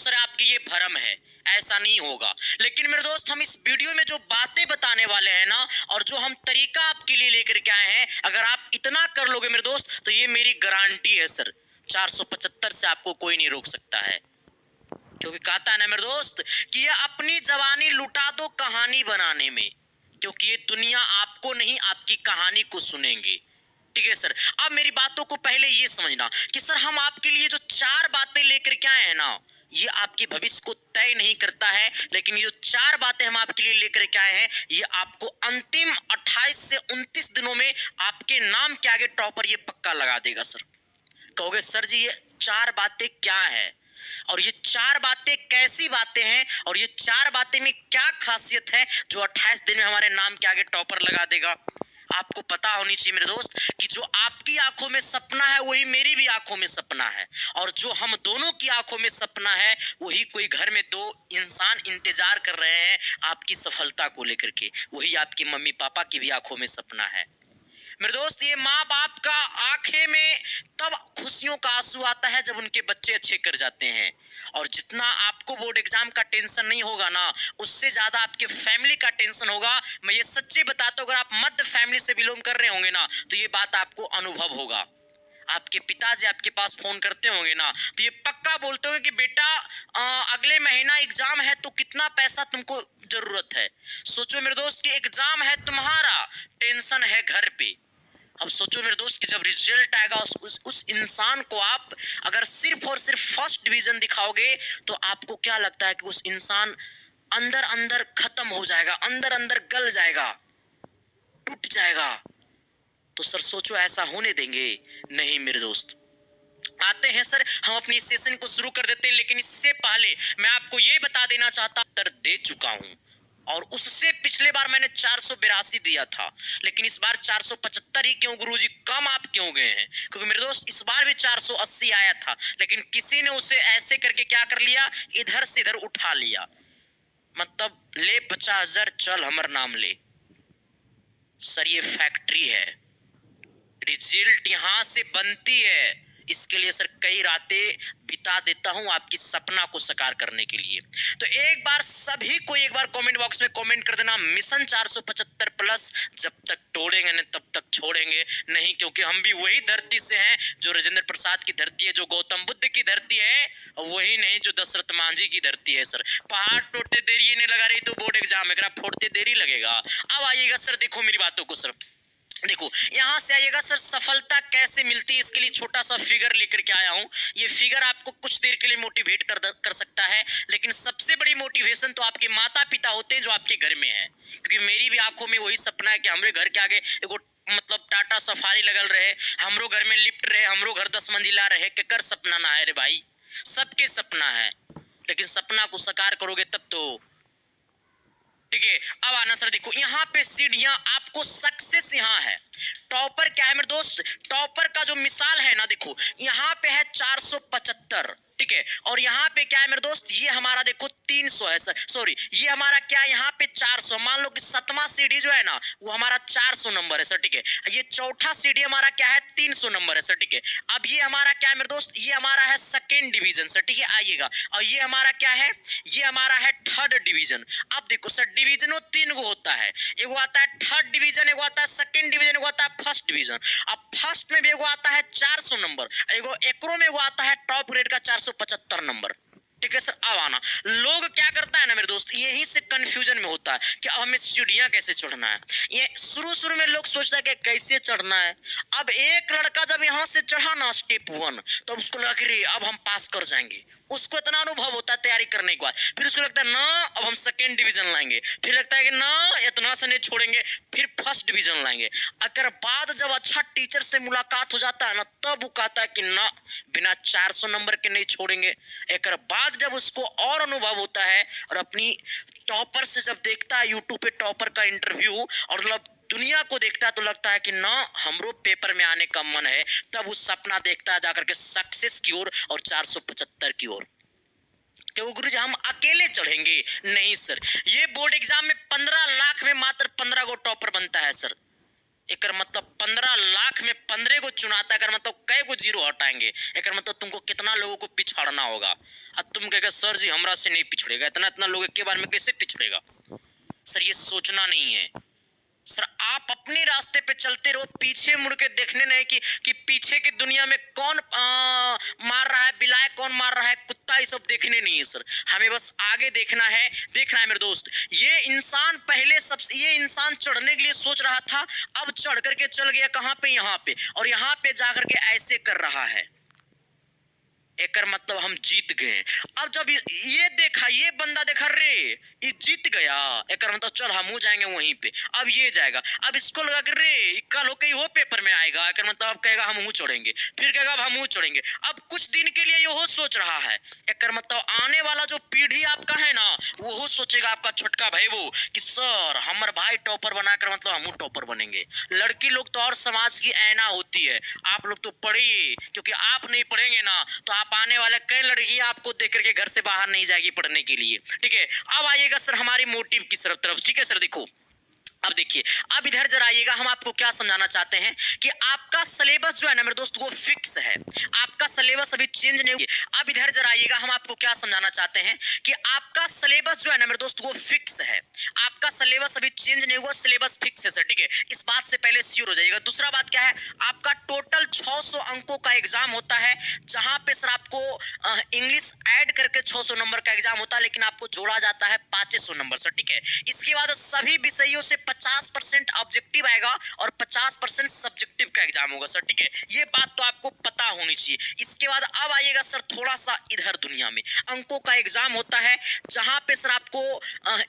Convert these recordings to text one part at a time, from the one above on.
Sir आपके ये भ्रम है, ऐसा नहीं होगा। लेकिन मेरे दोस्त हम इस वीडियो में जो बातें बताने वाले हैं ना, और जो हम तरीका आपके लिए लेकर के आए हैं, अगर आप इतना कर लोगे मेरे दोस्त, तो ये मेरी गारंटी है सर, 475 से आपको कोई नहीं रोक सकता है। क्योंकि कहता है ना मेरे दोस्त कि ये अपनी जवानी लुटा दो कहानी बनाने में, क्योंकि ये दुनिया आपको नहीं आपकी कहानी को सुनेंगे। ठीक है सर, अब मेरी बातों को पहले ये समझना कि सर हम आपके लिए जो 4 बातें लेकर के आए हैं ना, ये आपके भविष्य को तय नहीं करता है, लेकिन ये जो 4 बातें हम आपके लिए लेकर के आए हैं, ये आपको अंतिम 28 से 29 दिनों में आपके नाम के आगे टॉपर ये पक्का लगा देगा। सर कहोगे सर जी ये 4 बातें क्या है, और ये 4 बातें कैसी बातें हैं, और ये 4 बातें में क्या खासियत है जो 28 दिन में हमारे नाम के आगे टॉपर लगा देगा। आपको पता होनी चाहिए मेरे दोस्त कि जो आपकी आंखों में सपना है वही मेरी भी आंखों में सपना है, और जो हम दोनों की आंखों में सपना है वही कोई घर में 2 इंसान इंतजार कर रहे हैं आपकी सफलता को लेकर के, वही आपकी मम्मी पापा की भी आंखों में सपना है। मेरे दोस्त ये माँ बाप का आंखें में तब खुशियों का आंसू आता है जब उनके बच्चे अच्छे कर जाते हैं, और जितना आपको बोर्ड एग्जाम का टेंशन नहीं होगा ना, उससे ज्यादा आपके फैमिली का टेंशन होगा। मैं ये सच्ची बताता हूँ, अगर आप मध्य फैमिली से बिलोंग कर रहे होंगे ना, तो ये बात आपको अनुभव होगा। आपके पिताजी आपके पास फोन करते होंगे ना, तो ये पक्का बोलते होंगे कि बेटा अगले महीना एग्जाम है, तो कितना पैसा तुमको जरूरत है। सोचो मेरे दोस्त कि एग्जाम है तुम्हारा, टेंशन है घर पे। अब सोचो मेरे दोस्त कि जब रिजल्ट आएगा उस इंसान को आप अगर सिर्फ और सिर्फ फर्स्ट डिवीजन दिखाओगे, तो आपको क्या लगता है कि उस इंसान अंदर अंदर खत्म हो जाएगा, अंदर अंदर गल जाएगा, टूट जाएगा। तो सर सोचो ऐसा होने देंगे? नहीं मेरे दोस्त। आते हैं सर, हम अपनी सेशन को शुरू कर देते हैं, लेकिन इससे पहले मैं आपको ये बता देना चाहता, उत्तर दे चुका हूं, और उससे पिछले बार मैंने 482 दिया था, लेकिन इस बार 475 ही क्यों गुरुजी, कम आप क्यों गए हैं? क्योंकि मेरे दोस्त इस बार भी 480 आया था, लेकिन किसी ने उसे ऐसे करके क्या कर लिया, इधर से इधर उठा लिया। मतलब ले 50,000 चल हमर नाम ले। सर ये फैक्ट्री है, रिजल्ट यहां से बनती है, इसके लिए सर कई रातें बिता देता हूं आपकी सपना को साकार करने के लिए। तो एक बार सभी को एक बार कमेंट बॉक्स में कमेंट कर देना, मिशन 475 प्लस जब तक तोड़ेंगे नहीं तब तक छोड़ेंगे नहीं, क्योंकि हम भी वही धरती से हैं जो राजेंद्र प्रसाद की धरती है, जो गौतम बुद्ध की धरती है, वही नहीं जो दशरथ मांझी की धरती है। सर पहाड़ टूटते देरी नहीं लगा रही तो बोर्ड एग्जाम है फोड़ते देरी लगेगा। अब आइएगा सर, देखो मेरी बातों को सर, देखो यहां से आइएगा सर, सफलता कैसे मिलती है इसके लिए छोटा सा फिगर लेकर के आया हूं। ये फिगर आपको कुछ देर के लिए मोटिवेट कर सकता है, लेकिन सबसे बड़ी मोटिवेशन तो आपके माता पिता होते हैं जो आपके घर में है, क्योंकि मेरी भी आंखों में वही सपना है कि हमारे घर के आगे एगो मतलब टाटा सफारी लगल रहे, हमरो घर में लिफ्ट रहे, हमरो घर 10 मंजिला रहे, केकर सपना ना है रे भाई, सबके सपना है, लेकिन सपना को साकार करोगे तब तो। ठीक है, अब आना सर, देखो यहाँ पे सीढ़ियां, आपको सक्सेस यहाँ है। टॉपर क्या है मेरे दोस्त, टॉपर का जो मिसाल है ना, देखो यहाँ पे है 475, ठीक है, और यहाँ पे क्या है मेरे दोस्त, ये हमारा देखो 300 है सर, सॉरी ये हमारा क्या है यहाँ पे 400, मान लो कि 7वां सीढ़ी जो है ना वो हमारा 400 नंबर है सर, ठीक है, ये चौथा सीढ़ी हमारा क्या है 300 नंबर है सर, ठीक है। अब ये हमारा क्या है मेरे दोस्त, ये हमारा है सेकेंड डिवीजन सर, ठीक है, आइएगा, और ये हमारा क्या है, ये हमारा है थर्ड डिवीजन। अब देखो सर डिवीजनों 3 गो होता है, एगो आता है थर्ड डिवीजन, एगो आता है सेकेंड डिवीजन, एगो आता है फर्स्ट डिवीजन। अब फर्स्ट में भी एगो आता है 400 नंबर, एगो एकरो में एगो आता है टॉप ग्रेड का 475 नंबर। ठीक है सर, अब आना, लोग क्या करता है ना मेरे दोस्त, यहीं से कंफ्यूजन में होता है कि अब हमें सीढ़ियां कैसे चढ़ना है। ये शुरू में लोग सोचता है कि कैसे चढ़ना है। अब एक लड़का जब यहां से चढ़ा ना स्टेप 1, तो उसको लगा कि अब हम पास कर जाएंगे, उसको इतना अनुभव होता है तैयारी करने के बाद, फिर उसको लगता है ना अब हम सेकेंड डिवीजन लाएंगे, फिर लगता है कि ना इतना से नहीं छोड़ेंगे, फिर फर्स्ट डिवीजन लाएंगे। अगर बाद जब अच्छा टीचर से मुलाकात हो जाता है ना, तब वो कहता है कि ना बिना 400 नंबर के नहीं छोड़ेंगे। एक बाद जब उसको और अनुभव होता है और अपनी टॉपर से जब देखता है यूट्यूब पे टॉपर का इंटरव्यू, और मतलब दुनिया को देखता है, तो लगता है कि ना हमरो पेपर में आने का मन है, तब उस सपना देखता है जाकर के सक्सेस की ओर और 475 की ओर। क्यों गुरुजी हम अकेले चढ़ेंगे? नहीं सर, ये बोर्ड एग्जाम में 15 लाख में मात्र 15 गो टॉपर बनता है सर, एकर मतलब 15 लाख में 15 को चुनाता, एकर मतलब कई को जीरो हटाएंगे, एकर मतलब तुमको कितना लोगों को पिछाड़ना होगा। अब तुम कहेगा सर जी हमरा से नहीं पिछड़ेगा, इतना इतना लोग के बारे में कैसे पिछड़ेगा? सर ये सोचना नहीं है सर, आप अपने रास्ते पे चलते रहो, पीछे मुड़ के देखने नहीं कि पीछे की दुनिया में कौन मार रहा है बिलाय, कौन मार रहा है कुत्ता, ये सब देखने नहीं है सर, हमें बस आगे देखना है मेरे दोस्त। ये इंसान चढ़ने के लिए सोच रहा था, अब चढ़ करके चल गया कहां पे, यहाँ पे, और यहाँ पे जाकर के ऐसे कर रहा है, एकर मतलब हम जीत गए। अब जब ये देखा, ये बंदा देखा रे ये जीत गया, एकर मतलब चल हम हो जाएंगे वहीं पे, अब ये जाएगा, अब इसको लगा कि रे कल हो के वो पेपर में आएगा, एकर मतलब अब कहेगा हम मुंह चढ़ेंगे, फिर कहेगा अब हम मुंह चढ़ेंगे, अब कुछ दिन के लिए ये हो सोच रहा है, एकर मतलब आने वाला जो पीढ़ी आपका है ना, वो सोचेगा आपका छोटका भाई वो कि सर हमारे भाई टॉपर बनाकर मतलब हम टॉपर बनेंगे। लड़की लोग तो और समाज की ऐना होती है, आप लोग तो पढ़िए, क्योंकि आप नहीं पढ़ेंगे ना तो आप आने वाले कई लड़कियां आपको देख करके घर से बाहर नहीं जाएगी पढ़ने के लिए, ठीक है। अब आइएगा सर हमारी मोटिव की तरफ, ठीक है सर। देखो अब देखिए, अब इधर जरा आइएगा, हम आपको क्या समझाना चाहते हैं कि आपका सिलेबस जो है ना मेरे दोस्त वो फिक्स है, आपका सिलेबस अभी चेंज नहीं हुआ। अब इधर जरा आइएगा, हम आपको क्या समझाना चाहते हैं कि आपका सिलेबस जो है ना मेरे दोस्त वो फिक्स है, आपका सिलेबस अभी चेंज नहीं हुआ, सिलेबस फिक्स है सर, ठीक है। इस बात से पहले श्योर हो जाइएगा। दूसरा बात क्या है, आपका टोटल 600 अंकों का एग्जाम होता है, जहां पे सर आपको इंग्लिश ऐड करके 600 नंबर का एग्जाम होता है, लेकिन आपको जोड़ा जाता है 500 नंबर सर, ठीक है। इसके बाद सभी विषयों से 50% ऑब्जेक्टिव आएगा और 50% सब्जेक्टिव का एग्जाम होगा सर, ठीक है। ये बात तो आपको पता होनी चाहिए। इसके बाद अब आइएगा सर थोड़ा सा इधर दुनिया में, अंकों का एग्जाम होता है, जहां पे सर आपको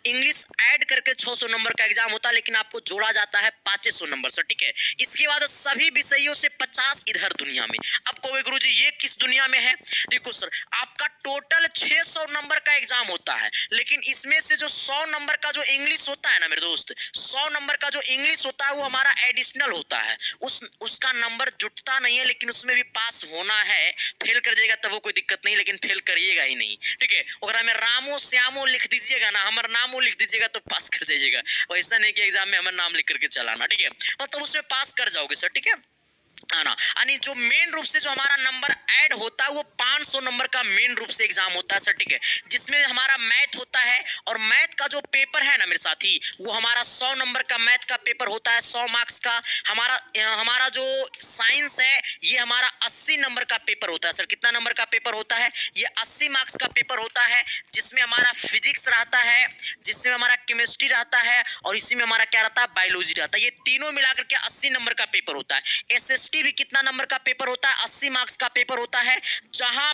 इंग्लिश ऐड करके 600 नंबर का एग्जाम होता है, लेकिन आपको जोड़ा जाता है 500 नंबर सर, ठीक है। इसके बाद सभी विषयों से 50 इधर दुनिया में। अब कहोगे गुरुजी ये किस दुनिया में है? देखो सर, आपका टोटल 600 नंबर का एग्जाम होता है, लेकिन इसमें से जो 100 नंबर का जो इंग्लिश होता है ना मेरे दोस्त, 100 नंबर का जो इंग्लिश होता है वो हमारा एडिशनल होता है, उसका नंबर जुटता नहीं है, लेकिन उसमें भी पास होना है। फेल कर जाएगा तब वो कोई दिक्कत नहीं, लेकिन फेल करिएगा ही नहीं, ठीक है। अगर हमें रामो श्यामो लिख दीजिएगा ना, हमारा नामो लिख दीजिएगा तो पास कर जाइएगा, वैसा नहीं कि एग्जाम में हमारा नाम लिख करके चलाना, ठीक है, मतलब उसमें पास कर जाओगे सर, ठीक है ना। यानी जो मेन रूप से जो हमारा नंबर ऐड होता है वो 500 नंबर का मेन रूप से एग्जाम होता है सर, ठीक है, जिसमें हमारा मैथ होता है, और मैथ का जो पेपर है ना मेरे साथी, वो हमारा 100 नंबर का मैथ का पेपर होता है, 100 मार्क्स का। हमारा जो साइंस है ये हमारा 80 नंबर का पेपर होता है सर। कितना नंबर का पेपर होता है? ये 80 मार्क्स का पेपर होता है, जिसमें हमारा फिजिक्स रहता है, जिसमें हमारा केमिस्ट्री रहता है, और इसी में हमारा क्या रहता है, बायोलॉजी रहता है। ये तीनों मिलाकर के 80 नंबर का पेपर होता है। एसएसटी भी कितना नंबर का पेपर होता है? 80 मार्क्स का पेपर होता है, जहां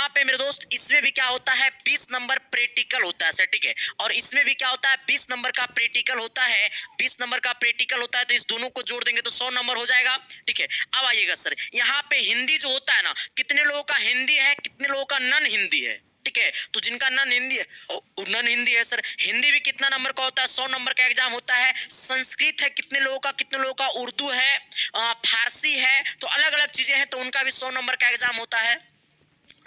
पे मेरे दोस्त इसमें भी क्या होता है, 20 नंबर प्रैक्टिकल होता है सर, ठीक है। और इसमें भी क्या होता है, 20 नंबर का प्रैक्टिकल होता है, 20 नंबर का प्रैक्टिकल होता है, तो इस दोनों को जोड़ देंगे तो 100 नंबर हो जाएगा, ठीक है। अब आइएगा सर, यहाँ पे हिंदी जो होता है ना, कितने लोगों का हिंदी है, कितने लोगों का नन हिंदी है, ठीक है। तो जिनका नन हिंदी है, नन हिंदी है सर, हिंदी भी कितना नंबर का होता है, 100 नंबर का एग्जाम होता है। संस्कृत है कितने लोगों का, कितने लोगों का उर्दू है, फारसी है, तो अलग अलग चीजें हैं, तो उनका भी 100 नंबर का एग्जाम होता है।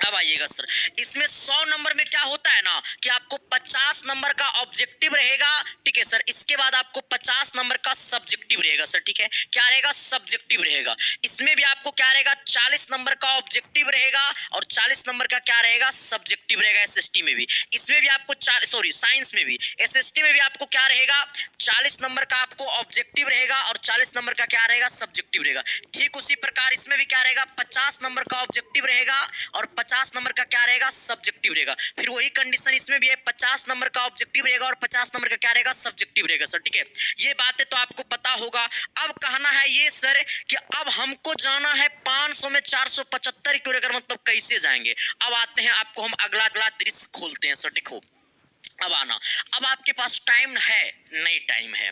अब आइएगा सर, इसमें 100 नंबर में क्या होता है ना कि आपको 50 नंबर का ऑब्जेक्टिव रहेगा, ठीक है सर। इसके बाद आपको 50 नंबर का सब्जेक्टिव रहेगा सर, ठीक है। क्या रहेगा? सब्जेक्टिव रहेगा। इसमें भी आपको क्या रहेगा, 40 नंबर का ऑब्जेक्टिव रहेगा और 40 नंबर का क्या रहेगा, सब्जेक्टिव रहेगा। एसएसटी में भी, इसमें भी आपको साइंस में भी, एसएसटी में भी आपको क्या रहेगा, 40 नंबर का आपको ऑब्जेक्टिव रहेगा और 40 नंबर का क्या रहेगा, सब्जेक्टिव रहेगा। ठीक उसी प्रकार इसमें भी क्या रहेगा, 50 नंबर का ऑब्जेक्टिव रहेगा और 50 नंबर का क्या रहेगा, सब्जेक्टिव रहेगा। फिर वही कंडीशन इसमें भी है, 50 नंबर का ऑब्जेक्टिव रहेगा और 50 नंबर का क्या रहेगा, सब्जेक्टिव रहेगा सर, ठीक है। ये बातें तो आपको पता होगा। अब कहना है ये सर कि अब हमको जाना है 500 में 475 क्यों रहेगा, मतलब कैसे जाएंगे। अब आते हैं, आपको हम अगला अगला दृश्य खोलते हैं सर, देखो। अब आना, अब आपके पास टाइम है, नहीं टाइम है।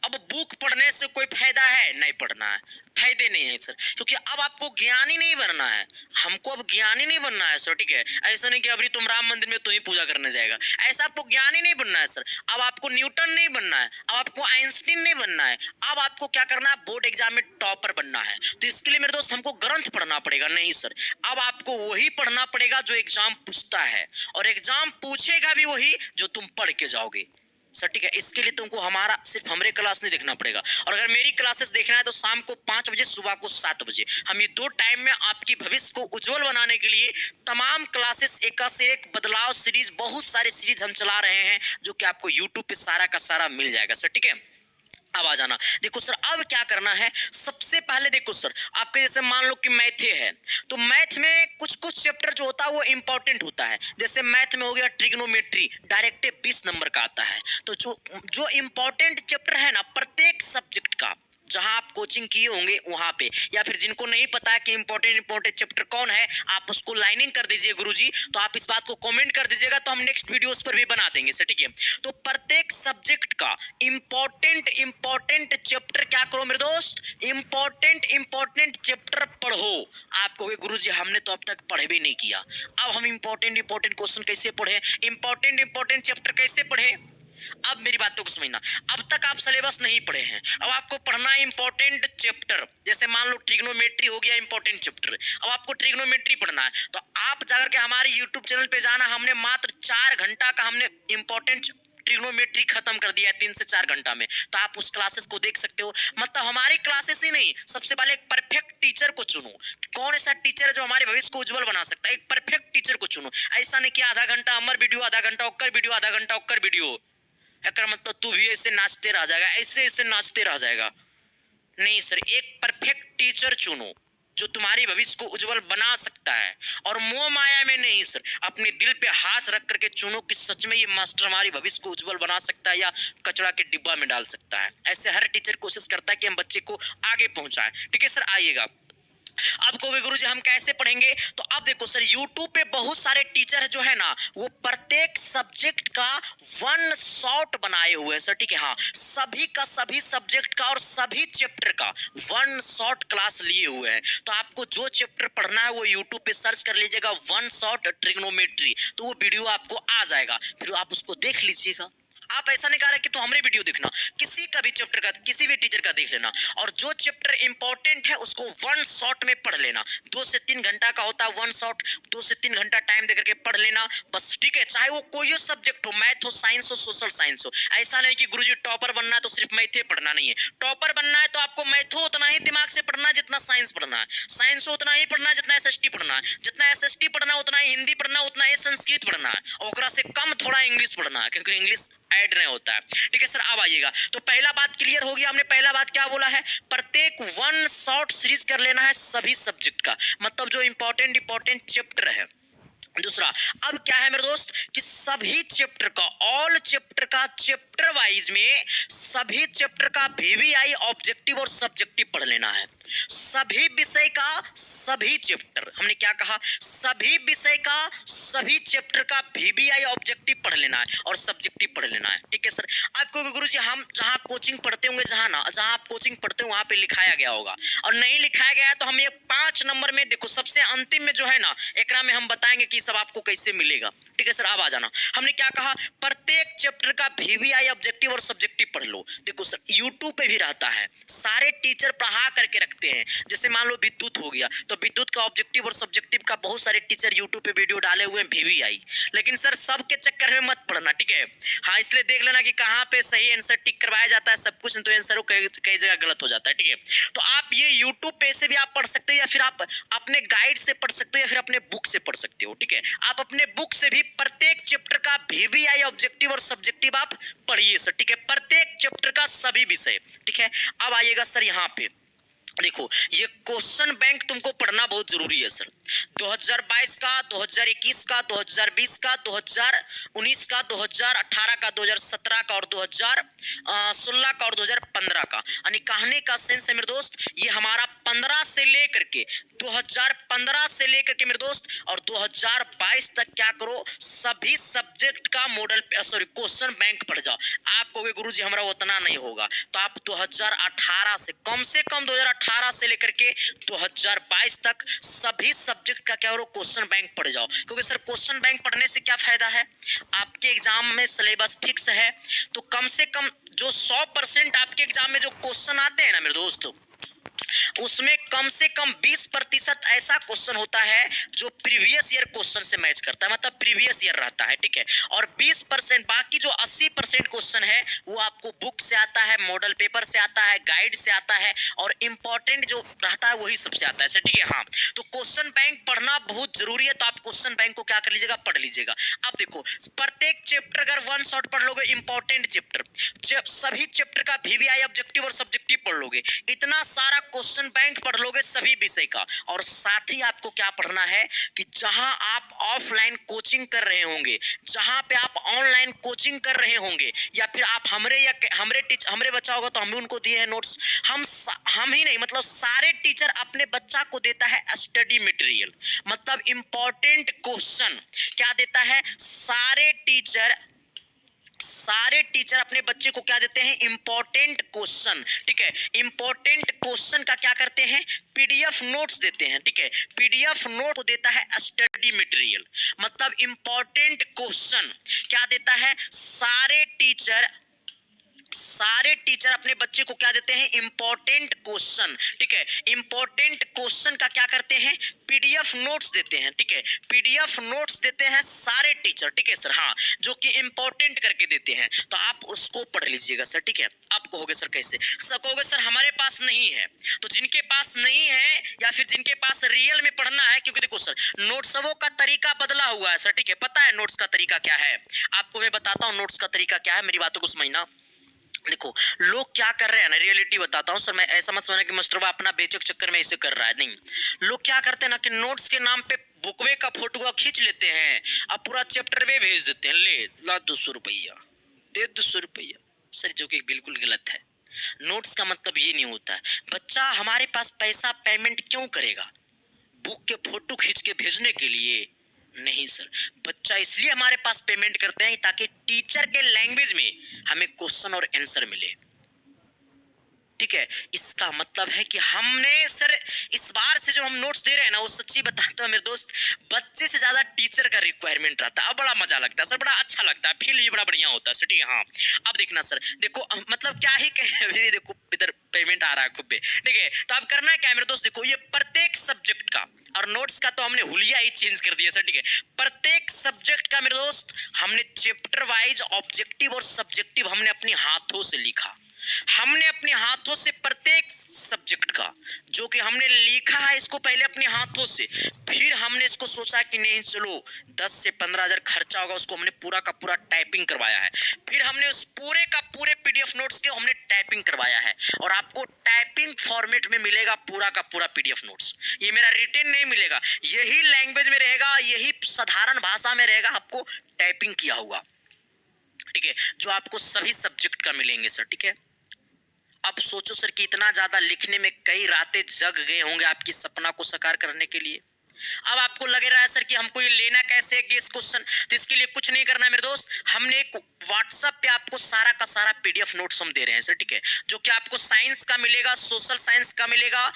अब बुक पढ़ने से कोई फायदा है, नहीं पढ़ना है, फायदे नहीं है सर, क्योंकि अब आपको ज्ञानी नहीं बनना है, हमको अब ज्ञानी नहीं बनना है सर, ठीक है। ऐसा नहीं कि अभी तुम राम मंदिर में तुम ही पूजा करने जाएगा, ऐसा आपको ज्ञानी नहीं बनना है सर। अब आपको न्यूटन नहीं बनना है, अब आपको आइंस्टीन नहीं बनना है, अब आपको क्या करना है, बोर्ड एग्जाम में टॉपर बनना है। तो इसके लिए मेरे दोस्त हमको ग्रंथ पढ़ना पड़ेगा, नहीं सर। अब आपको वही पढ़ना पड़ेगा जो एग्जाम पूछता है, और एग्जाम पूछेगा भी वही जो तुम पढ़ के जाओगे। सर ठीक है, इसके लिए तुमको हमारा सिर्फ हमारे क्लास नहीं देखना पड़ेगा, और अगर मेरी क्लासेस देखना है तो शाम को 5 बजे, सुबह को 7 बजे। हम ये 2 टाइम में आपकी भविष्य को उज्जवल बनाने के लिए तमाम क्लासेस एक से एक बदलाव सीरीज, बहुत सारे सीरीज हम चला रहे हैं जो कि आपको यूट्यूब पे सारा का सारा मिल जाएगा सर। ठीक है, अब आ जाना। देखो सर, अब क्या करना है, सबसे पहले देखो सर, आपके जैसे मान लो कि मैथ है, तो मैथ में कुछ कुछ चैप्टर जो होता है वो इंपॉर्टेंट होता है। जैसे मैथ में हो गया ट्रिग्नोमेट्री, डायरेक्ट 20 नंबर का आता है। तो जो जो इंपॉर्टेंट चैप्टर है ना प्रत्येक सब्जेक्ट का, जहां आप कोचिंग किए होंगे वहां पे, या फिर जिनको नहीं पता है कि इंपॉर्टेंट चैप्टर कौन है, आप उसको लाइनिंग कर दीजिए गुरुजी। तो आप इस बात को कमेंट कर दीजिएगा, तो हम नेक्स्ट वीडियोस पर भी बना देंगे सर। ठीक है, तो प्रत्येक सब्जेक्ट का इंपॉर्टेंट चैप्टर क्या करो मेरे दोस्त, इंपॉर्टेंट चैप्टर पढ़ो। आप कहोगे गुरुजी हमने तो अब तक पढ़े भी नहीं किया, अब हम इंपॉर्टेंट क्वेश्चन कैसे पढ़े, इंपॉर्टेंट चैप्टर कैसे पढ़े। अब मेरी बातों को समझना, अब तक आप सिलेबस नहीं पढ़े हैं, अब आपको पढ़ना है इंपॉर्टेंट चैप्टर। जैसे मान लो ट्रिग्नोमेट्री हो गया इंपॉर्टेंट चैप्टर, अब आपको ट्रिग्नोमेट्री पढ़ना है, तो आप जाकर के हमारे यूट्यूब चैनल पे जाना। हमने मात्र 4 घंटा का हमने इंपॉर्टेंट ट्रिग्नोमेट्री खत्म कर दिया है 3 से 4 घंटा में, तो आप उस क्लासेस को देख सकते हो। मतलब हमारी क्लासेस ही नहीं, सबसे पहले एक परफेक्ट टीचर को चुनो। कौन ऐसा टीचर है जो हमारे भविष्य को उज्जवल बना सकता है, एक परफेक्ट टीचर को चुनो। ऐसा नहीं कि आधा घंटा अमर वीडियो, आधा घंटा ओकर वीडियो, आधा घंटा ओकर वीडियो, मतलब तू भी ऐसे नाचते रह जाएगा, ऐसे नाचते रह जाएगा। नहीं सर, एक परफेक्ट टीचर चुनो जो तुम्हारी भविष्य को उज्जवल बना सकता है, और मोह माया में नहीं सर, अपने दिल पे हाथ रख करके चुनो कि सच में ये मास्टर हमारी भविष्य को उज्जवल बना सकता है या कचरा के डिब्बा में डाल सकता है। ऐसे हर टीचर कोशिश करता है कि हम बच्चे को आगे पहुंचाएं। ठीक है सर, आइएगा। अब कहोगे गुरुजी हम कैसे पढ़ेंगे, तो अब देखो सर, यूट्यूब पे बहुत सारे टीचर जो है ना, वो प्रत्येक सब्जेक्ट का वन शॉट बनाए हुए हैं सर। ठीक है, हाँ, सभी का सभी सब्जेक्ट का और सभी चैप्टर का वन शॉट क्लास लिए हुए हैं। तो आपको जो चैप्टर पढ़ना है वो यूट्यूब पे सर्च कर लीजिएगा, वन शॉट ट्रिग्नोमेट्री, तो वो वीडियो आपको आ जाएगा, फिर आप उसको देख लीजिएगा। आप ऐसा नहीं कह रहे कि तो हमारे वीडियो देखना, किसी का भी चैप्टर का, किसी भी टीचर का देख लेना, और जो चैप्टर इंपॉर्टेंट है उसको वन शॉट में पढ़ लेना। 2 से 3 घंटा का होता है वन शॉट, 2 से 3 घंटा टाइम देकर के पढ़ लेना बस। ठीक है, चाहे वो कोई सब्जेक्ट हो, मैथ हो, साइंस हो, सोशल साइंस हो। ऐसा नहीं कि गुरुजी टॉपर बनना है तो सिर्फ मैथ ही पढ़ना, नहीं है। टॉपर बनना है तो आपको मैथ हो उतना ही दिमाग से पढ़ना है जितना साइंस पढ़ना है, साइंस हो उतना ही पढ़ना है जितना एसएसटी पढ़ना है, जितना एसएसटी पढ़ना उतना ही हिंदी पढ़ना, उतना ही संस्कृत पढ़ना है, और ओकरा से कम थोड़ा इंग्लिश पढ़ना है, क्योंकि इंग्लिश ऐड नहीं होता है। ठीक है सर, अब आइएगा। तो पहला बात क्लियर हो गया, हमने पहला बात क्या बोला है, प्रत्येक वन शॉट सीरीज कर लेना है सभी सब्जेक्ट का, मतलब जो इंपॉर्टेंट चैप्टर है। दूसरा, अब क्या है मेरे दोस्त कि सभी चैप्टर का, ऑल चैप्टर का, चैप्टर वाइज में सभी चैप्टर का वीवीआई ऑब्जेक्टिव और सब्जेक्टिव पढ़ लेना है। सभी विषय का सभी चैप्टर, हमने क्या कहा, सभी विषय का सभी चैप्टर का वीवीआई ऑब्जेक्टिव पढ़ लेना है और सब्जेक्टिव पढ़ लेना है। ठीक है सर, आपको गुरुजी हम जहां कोचिंग पढ़ते होंगे, जहां आप कोचिंग पढ़ते हो वहां पे लिखाया गया होगा, और नहीं लिखाया गया है तो हम ये 5 नंबर में देखो सबसे अंतिम में जो है ना, एकरा में हम बताएंगे कि सब आपको कैसे मिलेगा। ठीक है सर, अब आ जाना। हमने क्या कहा, प्रत्येक चैप्टर का वीवीआई ऑब्जेक्टिव और सब्जेक्टिव पढ़ लो। देखो सर, यूट्यूब पे भी रहता है, सारे टीचर पढ़ा करके रखते हैं। जैसे मान लो विद्युत हो गया, तो विद्युत का ऑब्जेक्टिव और सब्जेक्टिव का बहुत सारे टीचर यूट्यूब पे वीडियो डाले हुए हैं वीवीआई। लेकिन सर सबके चक्कर में मत पढ़ना, ठीक है, हाँ, इसलिए देख लेना कि कहाँ पे सही आंसर टिक करवाया जाता है, सब कुछ तो आंसर कई जगह गलत हो जाता है। ठीक है, तो आप ये यूट्यूब पे से भी आप पढ़ सकते हो, या फिर आप अपने गाइड से पढ़ सकते हो, या फिर अपने बुक से पढ़ सकते हो। ठीक है, आप अपने बुक से भी प्रत्येक चैप्टर का वीवीआई ऑब्जेक्टिव और सब्जेक्टिव आप पढ़िए सर। ठीक है, प्रत्येक चैप्टर का सभी विषय। ठीक है, अब आइएगा सर यहाँ पे, देखो ये क्वेश्चन बैंक तुमको पढ़ना बहुत जरूरी है सर। 2022 का, 2021 का, 2020 का, 2019 का, 2018 का, 2017 का और 2016 का और 2015 का, यानी कहने का सेंस है मेरे दोस्त, ये हमारा 15 से लेकर के 2015 से लेकर के मेरे दोस्त और 2022 तक क्या करो, सभी सब्जेक्ट का मॉडल, सॉरी, क्वेश्चन बैंक पढ़ जाओ। आप कहोगे गुरुजी हमारा उतना नहीं होगा, तो आप 2018 से कम 2018 से लेकर के 2022 तक सभी सब्जेक्ट का क्या करो, क्वेश्चन बैंक पढ़ जाओ। क्योंकि सर क्वेश्चन बैंक पढ़ने से क्या फायदा है, आपके एग्जाम में सिलेबस फिक्स है, तो कम से कम जो 100% आपके एग्जाम में जो क्वेश्चन आते हैं ना मेरे दोस्त, उसमें कम से कम 20% ऐसा क्वेश्चन होता है जो प्रीवियस ईयर क्वेश्चन से मैच करता है, मतलब प्रीवियस ईयर रहता है, ठीक है। और 20% बाकी जो 80% क्वेश्चन है वो आपको बुक से आता है, मॉडल पेपर से आता है, गाइड से आता है, और इंपॉर्टेंट जो रहता है वही सबसे आता है, ठीक है। हाँ, तो क्वेश्चन बैंक पढ़ना बहुत जरूरी है, तो आप क्वेश्चन बैंक को क्या कर लीजिएगा, पढ़ लीजिएगा। अब देखो, प्रत्येक चैप्टर अगर वन शॉट पढ़ लोगे, इंपॉर्टेंट चैप्टर, सभी चैप्टर का वीवीआई ऑब्जेक्टिव और सब्जेक्टिव पढ़ लोगे, इतना सारा क्वेश्चन बैंक पढ़ लोगे सभी विषय का। और साथ ही आपको क्या पढ़ना है कि जहां आप ऑफलाइन कोचिंग कर रहे होंगे, जहां पे आप ऑनलाइन कोचिंग कर रहे होंगे, या फिर आप हमरे बच्चा होगा तो हम भी उनको दिए हैं नोट्स, हम ही नहीं, मतलब सारे टीचर अपने बच्चा को देता है स्टडी मटेरियल, मतलब इंपॉर्टेंट क्वेश्चन क्या देता है, सारे टीचर अपने बच्चे को क्या देते हैं, इंपॉर्टेंट क्वेश्चन, ठीक है। इंपॉर्टेंट क्वेश्चन का क्या करते हैं, पीडीएफ नोट्स देते हैं, ठीक है। पीडीएफ नोट को देता है स्टडी मटेरियल, मतलब इंपॉर्टेंट क्वेश्चन क्या देता है, सारे टीचर अपने बच्चे को क्या देते हैं, इंपॉर्टेंट क्वेश्चन, ठीक है। इंपॉर्टेंट क्वेश्चन का क्या करते हैं, पीडीएफ नोट्स देते हैं, ठीक है। पीडीएफ नोट्स देते हैं सारे टीचर, ठीक है सर, हाँ, जो कि इंपॉर्टेंट करके देते हैं, तो आप उसको पढ़ लीजिएगा सर, ठीक है। आप कहोगे सर कैसे, सर कहोगे सर हमारे पास नहीं है, तो जिनके पास नहीं है या फिर जिनके पास रियल में पढ़ना है, क्योंकि देखो सर नोट्सों का तरीका बदला हुआ है सर, ठीक है। पता है नोट्स का तरीका क्या है, आपको मैं बताता हूँ नोट्स का तरीका क्या है, मेरी बातों को समझना। देखो, लोग क्या कर रहे हैं ना, रियलिटी बताता हूँ सर, मैं ऐसा मत समझना कि मास्टरवा अपना बेचक चक्कर में इसे कर रहा है, नहीं। लोग क्या करते हैं ना कि नोट्स के नाम पे बुकवे का फोटो खींच लेते हैं, अब पूरा चैप्टर में भेज देते हैं, ले ला 200 रुपया, दे 200 रुपया सर, जो कि बिल्कुल गलत है। नोट्स का मतलब ये नहीं होता है, बच्चा हमारे पास पैसा पेमेंट क्यों करेगा बुक के फोटो खींच के भेजने के लिए, नहीं सर। बच्चा इसलिए हमारे पास पेमेंट करते हैं ताकि टीचर के लैंग्वेज में हमें क्वेश्चन और आंसर मिले, ठीक है। इसका मतलब है कि हमने सर इस बार से जो हम नोट्स दे रहे हैं ना, वो सच्ची बताता हूँ मेरे दोस्त, बच्चे से ज्यादा टीचर का रिक्वायरमेंट रहता है। अब बड़ा मजा लगता है सर, बड़ा अच्छा लगता है, फील भी बड़ा बढ़िया होता है सर, ठीक है। हाँ, अब देखना सर, देखो मतलब क्या ही कहे, अभी देखो इधर पेमेंट आ रहा है खूब पे, ठीक है। तो अब करना है क्या मेरे दोस्त, देखो ये प्रत्येक सब्जेक्ट का, और नोट्स का तो हमने हुलिया ही चेंज कर दिया सर, ठीक है। प्रत्येक सब्जेक्ट का मेरे दोस्त हमने चैप्टर वाइज ऑब्जेक्टिव और सब्जेक्टिव हमने अपने हाथों से लिखा, हमने अपने हाथों से प्रत्येक सब्जेक्ट का जो कि हमने लिखा है इसको पहले अपने हाथों से, फिर हमने इसको सोचा कि नहीं चलो 10 से 15 हजार खर्चा होगा, उसको हमने पूरा का पूरा टाइपिंग करवाया है, फिर हमने उस पूरे का पूरे पीडीएफ नोट्स के हमने टाइपिंग करवाया है, और आपको टाइपिंग फॉर्मेट में मिलेगा पूरा का पूरा पीडीएफ नोट्स। ये मेरा रिटन नहीं मिलेगा, यही लैंग्वेज में रहेगा, यही साधारण भाषा में रहेगा, आपको टाइपिंग किया हुआ, ठीक है, जो आपको सभी सब्जेक्ट का मिलेंगे सर, ठीक है। अब सोचो सर कि इतना ज्यादा लिखने में कई रातें जग गए होंगे आपकी सपना को साकार करने के लिए। अब आपको लग रहा है सर कि हमको ये लेना कैसे है गेस क्वेश्चन, तो इसके लिए कुछ नहीं करना है मेरे दोस्त, हमने एक व्हाट्सएप पे आपको सारा का सारा पीडीएफ नोट्स हम दे रहे हैं सर, ठीक है, जो कि आपको साइंस का मिलेगा, सोशल साइंस का मिलेगा,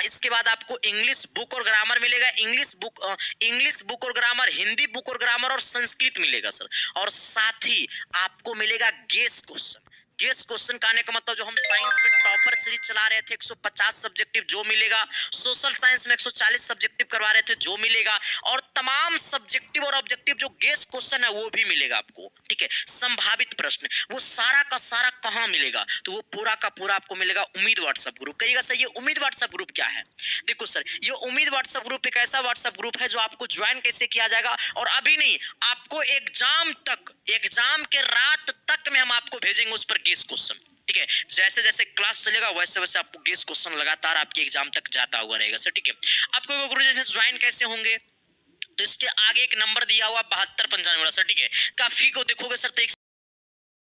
इसके बाद आपको इंग्लिश बुक और ग्रामर मिलेगा, इंग्लिश बुक और ग्रामर, हिंदी बुक और ग्रामर, और संस्कृत मिलेगा सर, और साथ ही आपको मिलेगा गेस क्वेश्चन। गेस क्वेश्चन का आने का मतलब जो हम साइंस में टॉपर सीरीज चला रहे थे 150 सब्जेक्टिव जो मिलेगा, सोशल साइंस में 140 सब्जेक्टिव करवा रहे थे जो मिलेगा, और तमाम सब्जेक्टिव और ऑब्जेक्टिव जो गेस क्वेश्चन है वो भी मिलेगा आपको, ठीक है। संभावित प्रश्न वो सारा का सारा कहां मिलेगा, तो वो पूरा का पूरा आपको मिलेगा उम्मीद व्हाट्सएप ग्रुप। कहिएगा सर ये उम्मीद व्हाट्सएप ग्रुप क्या है, देखो सर ये उम्मीद व्हाट्सएप ग्रुप एक ऐसा व्हाट्सएप ग्रुप है जो आपको ज्वाइन कैसे किया जाएगा, और अभी नहीं आपको एग्जाम के रात तक में हम आपको भेजेंगे उस पर गेस क्वेश्चन, ठीक है। जैसे जैसे क्लास चलेगा वैसे वैसे आपको गेस क्वेश्चन लगातार आपके एग्जाम तक जाता हुआ रहेगा सर, ठीक है। आपको गुरुजी ज्वाइन कैसे होंगे, तो इसके आगे एक नंबर दिया हुआ 7295 वाला सर, ठीक है। काफी को देखोगे सर तो एक